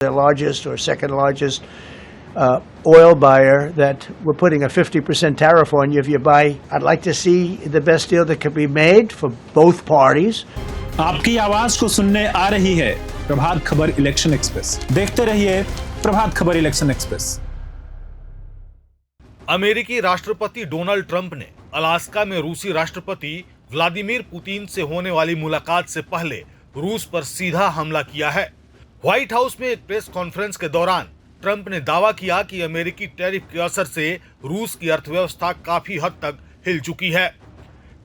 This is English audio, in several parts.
the largest or second largest oil buyer, that we're putting a 50% tariff on you if you buy. I'd like to see the best deal that can be made for both parties. आपकी आवाज को सुनने आ रही है Prabhat Khabar election express. देखते रहिए Prabhat Khabar election express. अमेरिकी राष्ट्रपति डोनाल्ड ट्रंप ने अलास्का में रूसी राष्ट्रपति व्लादिमीर पुतिन से होने वाली मुलाकात से पहले रूस पर सीधा हमला किया है। व्हाइट हाउस में एक प्रेस कॉन्फ्रेंस के दौरान ट्रंप ने दावा किया कि अमेरिकी टैरिफ के असर से रूस की अर्थव्यवस्था काफी हद तक हिल चुकी है।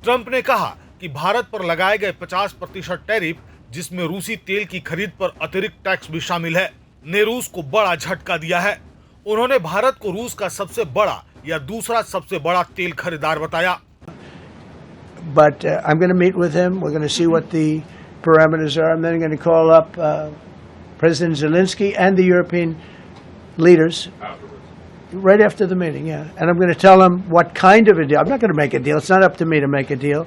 ट्रंप ने कहा कि भारत पर लगाए गए 50% टैरिफ, जिसमें रूसी तेल की खरीद पर अतिरिक्त टैक्स भी शामिल है, ने रूस को बड़ा झटका दिया है। उन्होंने भारत को रूस का सबसे बड़ा या दूसरा सबसे बड़ा तेल खरीदार बताया। But I'm going to meet with him. We're going to see what the parameters are. I'm then going to call up President Zelensky and the European leaders right after the meeting, yeah. And I'm going to tell them what kind of a deal. I'm not going to make a deal. It's not up to me to make a deal.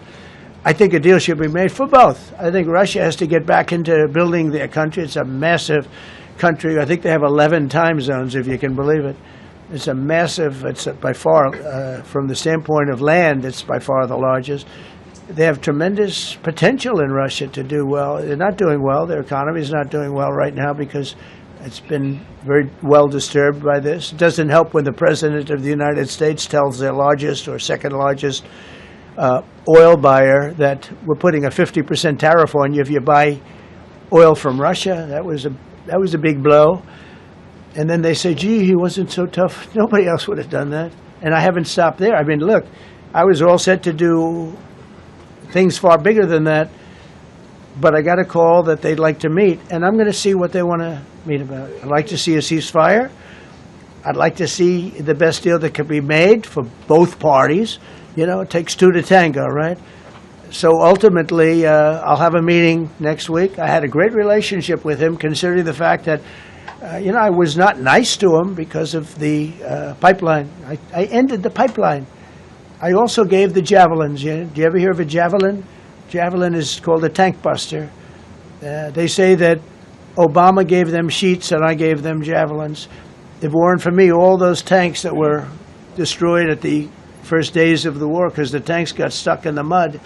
I think a deal should be made for both. I think Russia has to get back into building their country. It's a massive country. I think they have 11 time zones, if you can believe it. It's a massive, it's by far, from the standpoint of land, it's by far the largest. They have tremendous potential in Russia to do well. They're not doing well. Their economy is not doing well right now because it's been very well disturbed by this. It doesn't help when the President of the United States tells their largest or second largest oil buyer that we're putting a 50% tariff on you if you buy oil from Russia. That was a big blow. And then they say, gee, he wasn't so tough. Nobody else would have done that. And I haven't stopped there. I mean, look, I was all set to do things far bigger than that, but I got a call that they'd like to meet, and I'm going to see what they want to meet about. I'd like to see a ceasefire. I'd like to see the best deal that can be made for both parties. You know, it takes two to tango, right? So ultimately, I'll have a meeting next week. I had a great relationship with him, considering the fact that I was not nice to him because of the pipeline. I ended the pipeline. I also gave the javelins. Do you ever hear of a javelin? Javelin is called a tank buster. They say that Obama gave them sheets and I gave them javelins. If it weren't for me, all those tanks that were destroyed at the first days of the war because the tanks got stuck in the mud,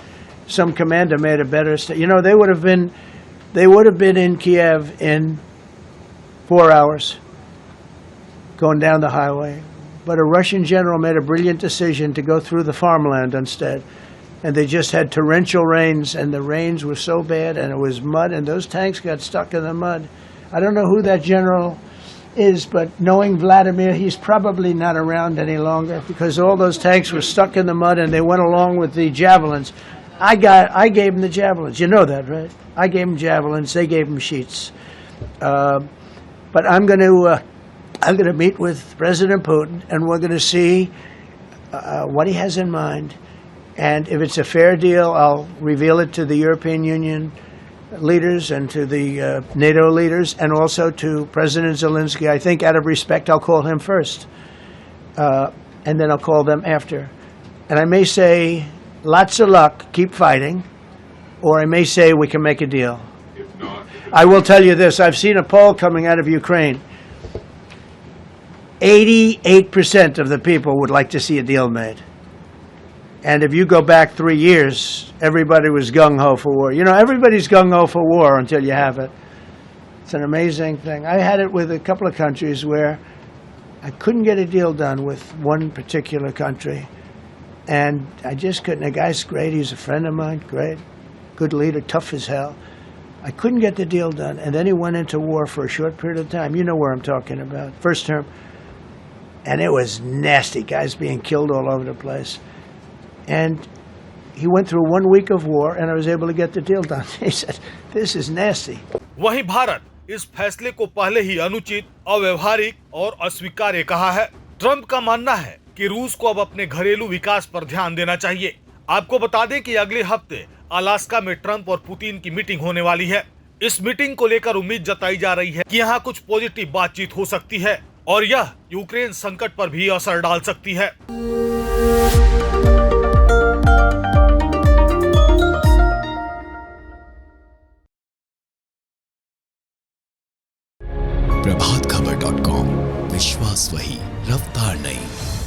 some commander made a better they would have been in Kiev in 4 hours going down the highway. But a Russian general made a brilliant decision to go through the farmland instead. And they just had torrential rains, and the rains were so bad, and it was mud, and those tanks got stuck in the mud. I don't know who that general is, but knowing Vladimir, he's probably not around any longer because all those tanks were stuck in the mud, and they went along with the javelins. I gave them the javelins. You know that, right? I gave them javelins. They gave them sheets. But I'm going to meet with President Putin, and we're going to see what he has in mind. And if it's a fair deal, I'll reveal it to the European Union leaders and to the NATO leaders and also to President Zelensky. I think out of respect, I'll call him first. And then I'll call them after. And I may say, lots of luck, keep fighting. Or I may say, we can make a deal. If not, I will tell you this. I've seen a poll coming out of Ukraine. 88% of the people would like to see a deal made. And if you go back 3 years, everybody was gung-ho for war. Everybody's gung-ho for war until you have it. It's an amazing thing. I had it with a couple of countries where I couldn't get a deal done with one particular country. And I just couldn't. The guy's great. He's a friend of mine. Great. Good leader. Tough as hell. I couldn't get the deal done. And then he went into war for a short period of time. You know where I'm talking about. First term. And it was nasty. Guys being killed all over the place. And he went through 1 week of war, and I was able to get the deal done. He said, "This is nasty." वहीं भारत इस फैसले को पहले ही अनुचित, अव्यवहारिक और अस्वीकार्य कहा है। ट्रंप का मानना है कि रूस को अब अपने घरेलू विकास पर ध्यान देना चाहिए। आपको बता दें कि अगले हफ्ते अलास्का में ट्रंप और पुतिन की मीटिंग होने वाली है। इस मीटिंग को लेकर उम्मीद जताई जा रही है कि यहाँ कुछ पॉजिटिव बातचीत हो सकती है और यह यूक्रेन संकट पर भी असर डाल सकती है। प्रभात खबर.com, विश्वास वही, रफ्तार नहीं।